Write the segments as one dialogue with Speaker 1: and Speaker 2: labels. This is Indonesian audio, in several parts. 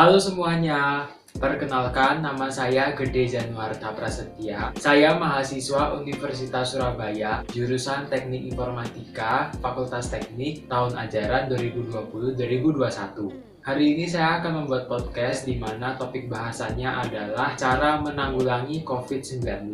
Speaker 1: Halo semuanya, perkenalkan nama saya Gede Januarta Prasetya. Saya mahasiswa Universitas Surabaya, jurusan Teknik Informatika, Fakultas Teknik, tahun ajaran 2020-2021. Hari ini saya akan membuat podcast di mana topik bahasannya adalah cara menanggulangi COVID-19.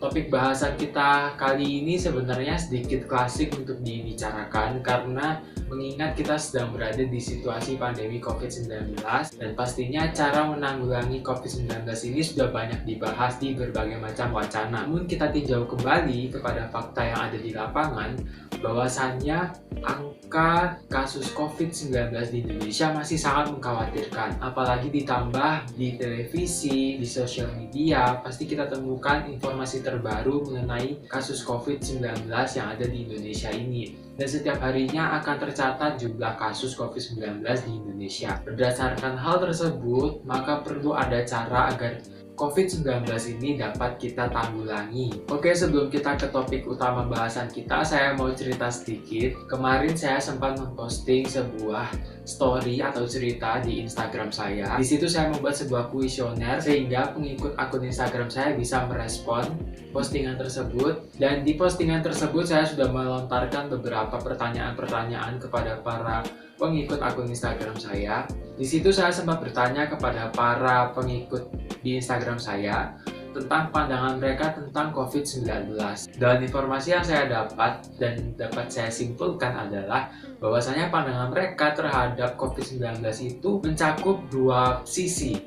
Speaker 1: Topik bahasan kita kali ini sebenarnya sedikit klasik untuk dibicarakan karena mengingat kita sedang berada di situasi pandemi COVID-19 dan pastinya cara menanggulangi COVID-19 ini sudah banyak dibahas di berbagai macam wacana. Namun kita tinjau kembali kepada fakta yang ada di lapangan bahwasannya angka kasus COVID-19 di Indonesia masih sangat mengkhawatirkan. Apalagi ditambah di televisi, di sosial media, pasti kita temukan informasi terbaru mengenai kasus COVID-19 yang ada di Indonesia ini. Dan setiap harinya akan tercatat jumlah kasus COVID-19 di Indonesia. Berdasarkan hal tersebut, maka perlu ada cara agar COVID-19 ini dapat kita tanggulangi. Oke, sebelum kita ke topik utama bahasan kita, saya mau cerita sedikit. Kemarin saya sempat memposting sebuah story atau cerita di Instagram saya. Di situ saya membuat sebuah kuesioner sehingga pengikut akun Instagram saya bisa merespon postingan tersebut. Dan di postingan tersebut saya sudah melontarkan beberapa pertanyaan-pertanyaan kepada para pengikut akun Instagram saya. Di situ saya sempat bertanya kepada para pengikut di Instagram saya tentang pandangan mereka tentang COVID-19. Dan informasi yang saya dapat dan dapat saya simpulkan adalah bahwasanya pandangan mereka terhadap COVID-19 itu mencakup dua sisi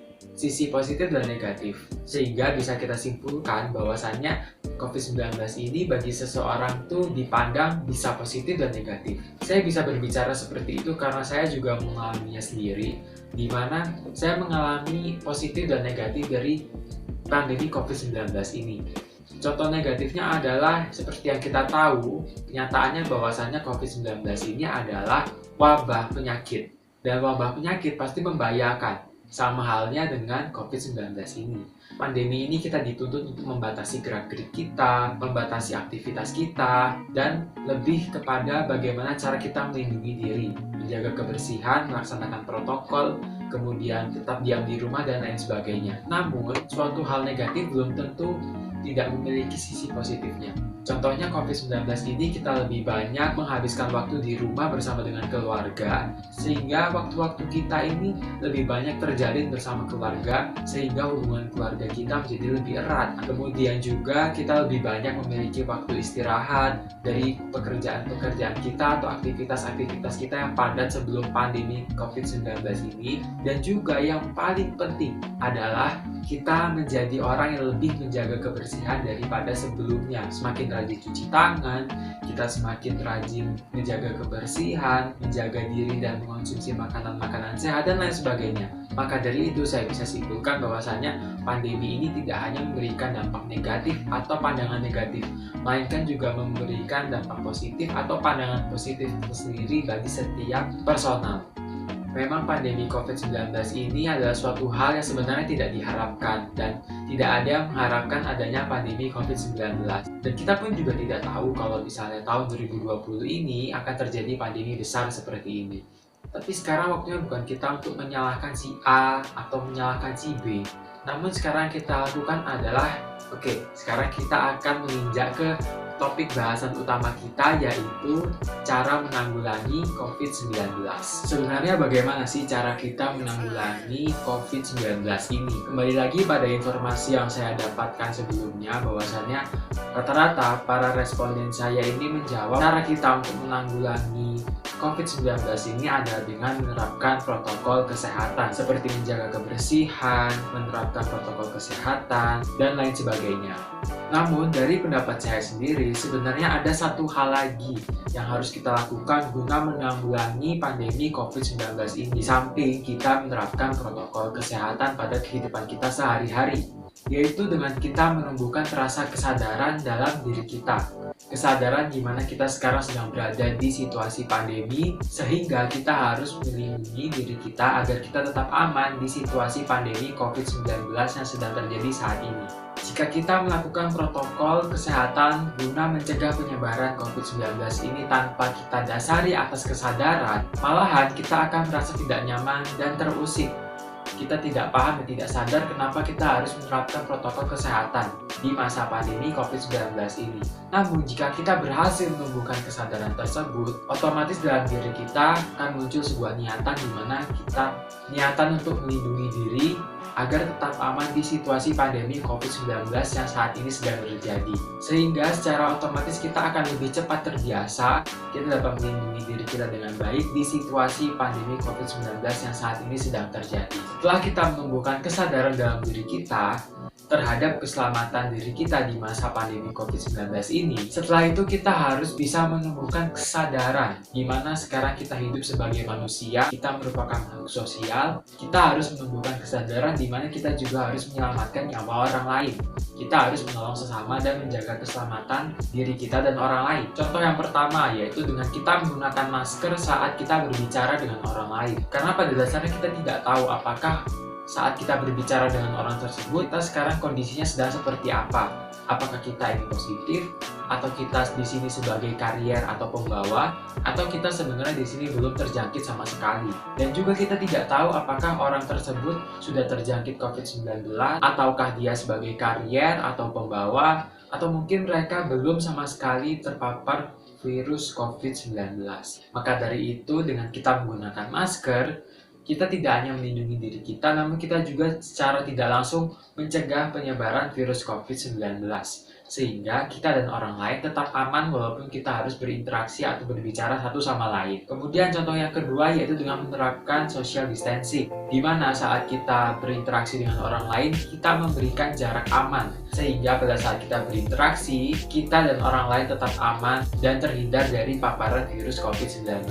Speaker 1: positif dan negatif. Sehingga bisa kita simpulkan bahwasannya COVID-19 ini bagi seseorang tuh dipandang bisa positif dan negatif. Saya bisa berbicara seperti itu karena saya juga mengalaminya sendiri, di mana saya mengalami positif dan negatif dari pandemi COVID-19 ini. Contoh negatifnya adalah seperti yang kita tahu, kenyataannya bahwasannya COVID-19 ini adalah wabah penyakit. Dan wabah penyakit pasti membahayakan. Sama halnya dengan COVID-19 ini. Pandemi ini kita dituntut untuk membatasi gerak-gerik kita, membatasi aktivitas kita, dan lebih kepada bagaimana cara kita melindungi diri, menjaga kebersihan, melaksanakan protokol, kemudian tetap diam di rumah, dan lain sebagainya. Namun, suatu hal negatif belum tentu tidak memiliki sisi positifnya. Contohnya COVID-19 ini kita lebih banyak menghabiskan waktu di rumah bersama dengan keluarga, sehingga waktu-waktu kita ini lebih banyak terjalin bersama keluarga, sehingga hubungan keluarga kita menjadi lebih erat. Kemudian juga kita lebih banyak memiliki waktu istirahat dari pekerjaan-pekerjaan kita atau aktivitas-aktivitas kita yang padat sebelum pandemi COVID-19 ini. Dan juga yang paling penting adalah kita menjadi orang yang lebih menjaga kebersihan daripada sebelumnya. Semakin rajin cuci tangan, kita semakin rajin menjaga kebersihan, menjaga diri dan mengonsumsi makanan-makanan sehat dan lain sebagainya. Maka dari itu saya bisa simpulkan bahwasanya pandemi ini tidak hanya memberikan dampak negatif atau pandangan negatif, melainkan juga memberikan dampak positif atau pandangan positif tersendiri bagi setiap personal. Memang pandemi COVID-19 ini adalah suatu hal yang sebenarnya tidak diharapkan dan tidak ada yang mengharapkan adanya pandemi COVID-19. Dan kita pun juga tidak tahu kalau misalnya tahun 2020 ini akan terjadi pandemi besar seperti ini. Tapi sekarang waktunya bukan kita untuk menyalahkan si A atau menyalahkan si B. Namun sekarang kita lakukan adalah, sekarang kita akan menginjak ke topik bahasan utama kita, yaitu cara menanggulangi COVID-19. Sebenarnya bagaimana sih cara kita menanggulangi COVID-19 ini? Kembali lagi pada informasi yang saya dapatkan sebelumnya, bahwasannya rata-rata para responden saya ini menjawab cara kita untuk menanggulangi COVID-19 ini adalah dengan menerapkan protokol kesehatan seperti menjaga kebersihan, menerapkan protokol kesehatan, dan lain sebagainya. Namun dari pendapat saya sendiri, sebenarnya ada satu hal lagi yang harus kita lakukan guna menanggulangi pandemi COVID-19 ini. Di samping kita menerapkan protokol kesehatan pada kehidupan kita sehari-hari, yaitu dengan kita menumbuhkan rasa kesadaran dalam diri kita. Kesadaran di mana kita sekarang sedang berada di situasi pandemi, sehingga kita harus melindungi diri kita agar kita tetap aman di situasi pandemi COVID-19 yang sedang terjadi saat ini. Jika kita melakukan protokol kesehatan guna mencegah penyebaran COVID-19 ini tanpa kita dasari atas kesadaran, malahan kita akan merasa tidak nyaman dan terusik. kita tidak paham dan tidak sadar kenapa kita harus menerapkan protokol kesehatan di masa pandemi COVID-19 ini. Namun, jika kita berhasil menumbuhkan kesadaran tersebut, otomatis dalam diri kita akan muncul sebuah niatan di mana kita niatan untuk melindungi diri agar tetap aman di situasi pandemi COVID-19 yang saat ini sedang terjadi. Sehingga secara otomatis kita akan lebih cepat terbiasa, kita dapat melindungi diri kita dengan baik di situasi pandemi COVID-19 yang saat ini sedang terjadi. Setelah kita menumbuhkan kesadaran dalam diri kita terhadap keselamatan diri kita di masa pandemi COVID-19 ini, setelah itu kita harus bisa menumbuhkan kesadaran di mana sekarang kita hidup sebagai manusia, kita merupakan makhluk sosial, kita harus menumbuhkan kesadaran di mana kita juga harus menyelamatkan nyawa orang lain. Kita harus menolong sesama dan menjaga keselamatan diri kita dan orang lain. Contoh yang pertama yaitu dengan kita menggunakan masker saat kita berbicara dengan orang lain. Karena pada dasarnya kita tidak tahu apakah saat kita berbicara dengan orang tersebut, kita sekarang kondisinya sedang seperti apa. Apakah kita ini positif, atau kita di sini sebagai karier atau pembawa, atau kita sebenarnya di sini belum terjangkit sama sekali. Dan juga kita tidak tahu apakah orang tersebut sudah terjangkit COVID-19, ataukah dia sebagai karier atau pembawa, atau mungkin mereka belum sama sekali terpapar virus COVID-19. Maka dari itu, dengan kita menggunakan masker, kita tidak hanya melindungi diri kita, namun kita juga secara tidak langsung mencegah penyebaran virus COVID-19. Sehingga kita dan orang lain tetap aman walaupun kita harus berinteraksi atau berbicara satu sama lain. Kemudian contoh yang kedua yaitu dengan menerapkan social distancing, di mana saat kita berinteraksi dengan orang lain, kita memberikan jarak aman. Sehingga pada saat kita berinteraksi, kita dan orang lain tetap aman dan terhindar dari paparan virus COVID-19.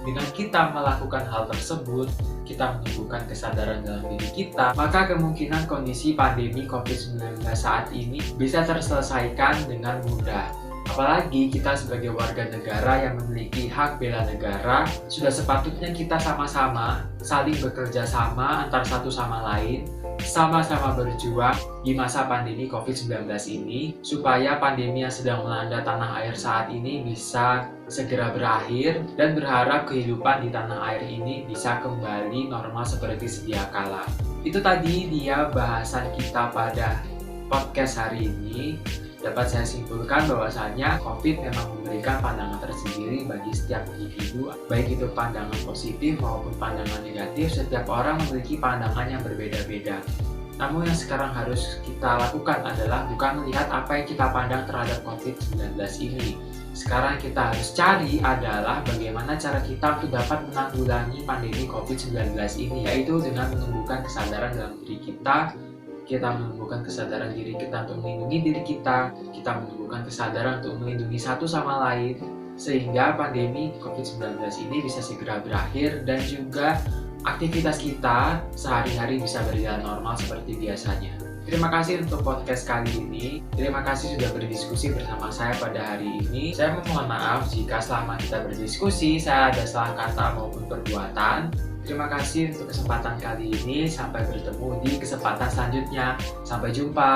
Speaker 1: Dengan kita melakukan hal tersebut, kita menumbuhkan kesadaran dalam diri kita, maka kemungkinan kondisi pandemi COVID-19 saat ini bisa terselesaikan dengan mudah. Apalagi kita sebagai warga negara yang memiliki hak bela negara, sudah sepatutnya kita sama-sama saling bekerja sama antar satu sama lain, sama-sama berjuang di masa pandemi COVID-19 ini, supaya pandemi yang sedang melanda tanah air saat ini bisa segera berakhir, dan berharap kehidupan di tanah air ini bisa kembali normal seperti sedia kala. Itu tadi dia bahasan kita pada podcast hari ini. Dapat saya simpulkan bahwasanya COVID memang memberikan pandangan tersendiri bagi setiap individu, baik itu pandangan positif maupun pandangan negatif. Setiap orang memiliki pandangan yang berbeda-beda. Namun yang sekarang harus kita lakukan adalah bukan melihat apa yang kita pandang terhadap COVID-19 ini. Sekarang kita harus cari adalah bagaimana cara kita untuk dapat menanggulangi pandemi COVID-19 ini, yaitu dengan menumbuhkan kesadaran dalam diri kita menumbuhkan kesadaran diri kita untuk melindungi diri kita menumbuhkan kesadaran untuk melindungi satu sama lain, sehingga pandemi COVID-19 ini bisa segera berakhir dan juga aktivitas kita sehari-hari bisa berjalan normal seperti biasanya. Terima kasih untuk podcast kali ini. Terima kasih sudah berdiskusi bersama saya pada hari ini. Saya memohon maaf jika selama kita berdiskusi saya ada salah kata maupun perbuatan. Terima kasih untuk kesempatan kali ini. Sampai bertemu di kesempatan selanjutnya. Sampai jumpa.